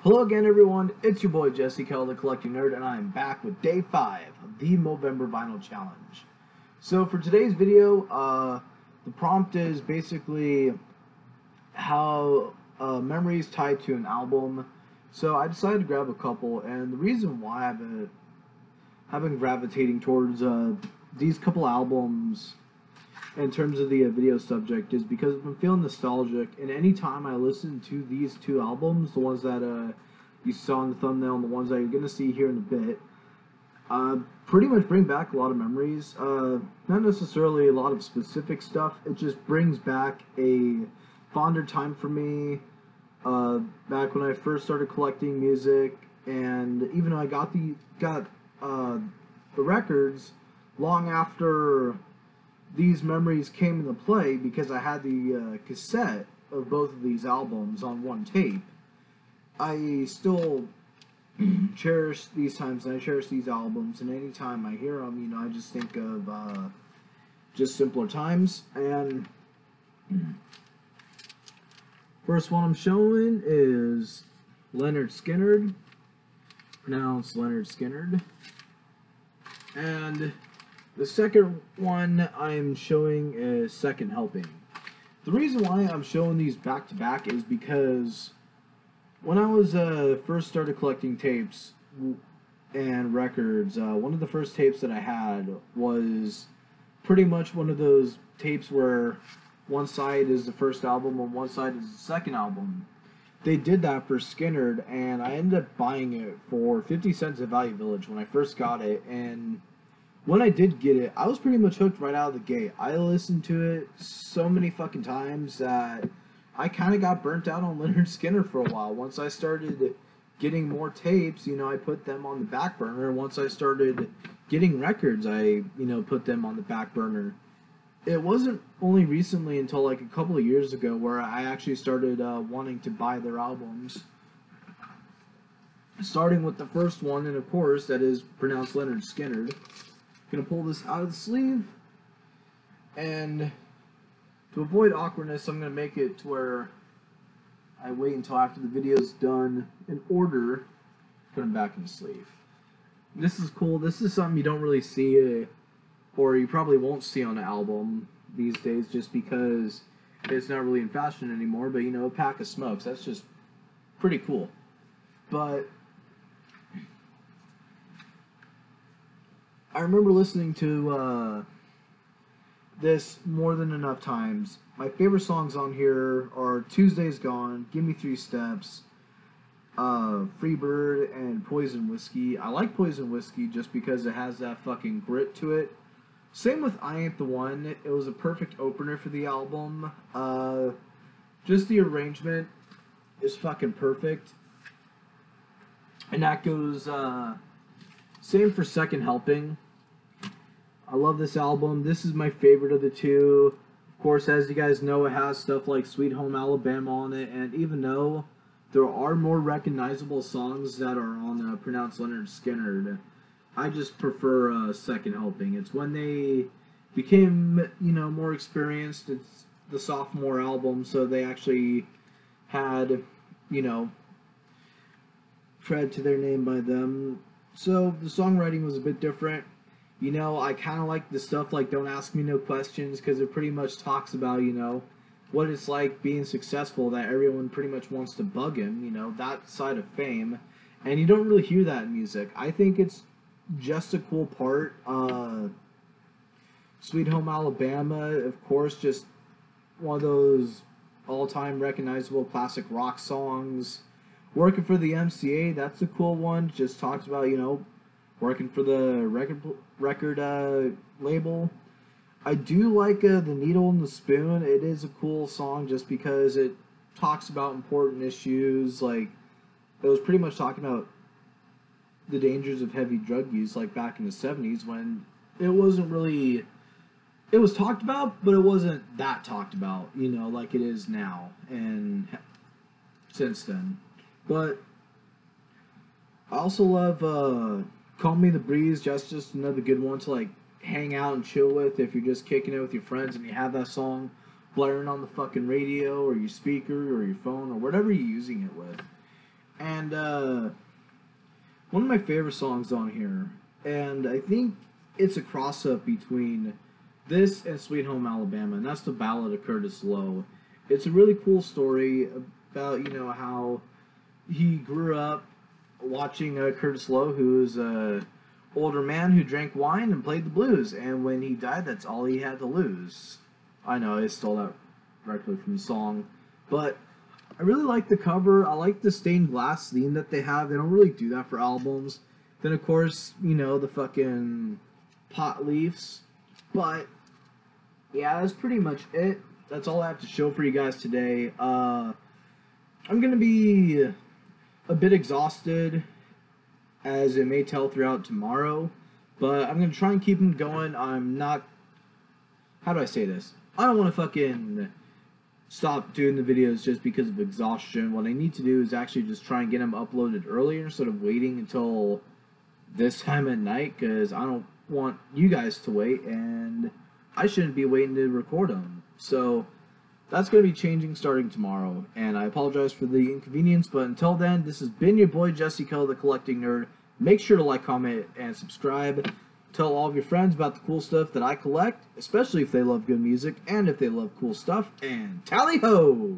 Hello again, everyone. It's your boy Jesse Kell, the Collecting Nerd, and I am back with day 5 of the Movember Vinyl Challenge. So for today's video, the prompt is basically how memories tied to an album. So I decided to grab a couple, and the reason why I've been gravitating towards these couple albums in terms of the video subject is because I've been feeling nostalgic, and anytime I listen to these two albums, the ones that you saw in the thumbnail and the ones that you're going to see here in a bit, pretty much bring back a lot of memories. Not necessarily a lot of specific stuff, it just brings back a fonder time for me, back when I first started collecting music, and even though I got the records long after these memories came into play, because I had the cassette of both of these albums on one tape. I still cherish these times, and I cherish these albums, and anytime I hear them, I just think of just simpler times. And first one I'm showing is Leonard Skinner, pronounced Leonard Skinner. And the second one I'm showing is Second Helping. The reason why I'm showing these back to back is because when I was first started collecting tapes and records, one of the first tapes that I had was pretty much one of those tapes where one side is the first album and one side is the second album. They did that for Skinner, and I ended up buying it for 50 cents at Value Village when I first got it, and when I did get it, I was pretty much hooked right out of the gate. I listened to it so many fucking times that I kind of got burnt out on Leonard Skinner for a while. Once I started getting more tapes, I put them on the back burner. Once I started getting records, I, put them on the back burner. It wasn't only recently until like a couple of years ago where I actually started wanting to buy their albums. Starting with the first one, and of course, that is pronounced Leonard Skinner. Gonna pull this out of the sleeve, and to avoid awkwardness, I'm gonna make it to where I wait until after the video's done in order, put them back in the sleeve. This is cool. This is something you don't really see, or you probably won't see on an album these days, just because it's not really in fashion anymore. But a pack of smokes, that's just pretty cool. But I remember listening to this more than enough times. My favorite songs on here are Tuesday's Gone, Give Me 3 Steps, Freebird, and Poison Whiskey. I like Poison Whiskey just because it has that fucking grit to it. Same with I Ain't the One. It was a perfect opener for the album. Just the arrangement is fucking perfect. And that goes, same for Second Helping. I love this album. This is my favorite of the two. Of course, as you guys know, it has stuff like Sweet Home Alabama on it, and even though there are more recognizable songs that are on pronounced Leonard Skinner, I just prefer Second Helping. It's when they became, more experienced. It's the sophomore album, so they actually had, cred to their name by them. So the songwriting was a bit different. I kind of like the stuff like Don't Ask Me No Questions, because it pretty much talks about, what it's like being successful, that everyone pretty much wants to bug him, that side of fame. And you don't really hear that in music. I think it's just a cool part. Sweet Home Alabama, of course, just one of those all-time recognizable classic rock songs. Working for the MCA, that's a cool one. Just talks about, working for the record label. I do like The Needle and the Spoon. It is a cool song just because it talks about important issues. Like, it was pretty much talking about the dangers of heavy drug use, like back in the 70s, when it wasn't really... It was talked about, but it wasn't that talked about, like it is now and since then. But I also love Call Me the Breeze. Just another good one to like hang out and chill with if you're just kicking it with your friends and you have that song blaring on the fucking radio or your speaker or your phone or whatever you're using it with. And one of my favorite songs on here, and I think it's a cross-up between this and Sweet Home Alabama, and that's the Ballad of Curtis Lowe. It's a really cool story about, how he grew up watching Curtis Lowe, who was a older man who drank wine and played the blues, and when he died, that's all he had to lose. I know, I stole that directly from the song, but I really like the cover. I like the stained glass theme that they have. They don't really do that for albums. Then, of course, the fucking pot leaves. But, yeah, that's pretty much it. That's all I have to show for you guys today. I'm going to be a bit exhausted, as it may tell throughout tomorrow. But I'm going to try and keep them going. I'm not... How do I say this? I don't want to fucking stop doing the videos just because of exhaustion. What I need to do is actually just try and get them uploaded earlier instead of waiting until this time at night, because I don't want you guys to wait, and I shouldn't be waiting to record them. So that's going to be changing starting tomorrow, and I apologize for the inconvenience, but until then, this has been your boy Jesse Keller, the Collecting Nerd. Make sure to like, comment, and subscribe. Tell all of your friends about the cool stuff that I collect, especially if they love good music and if they love cool stuff, and tally ho!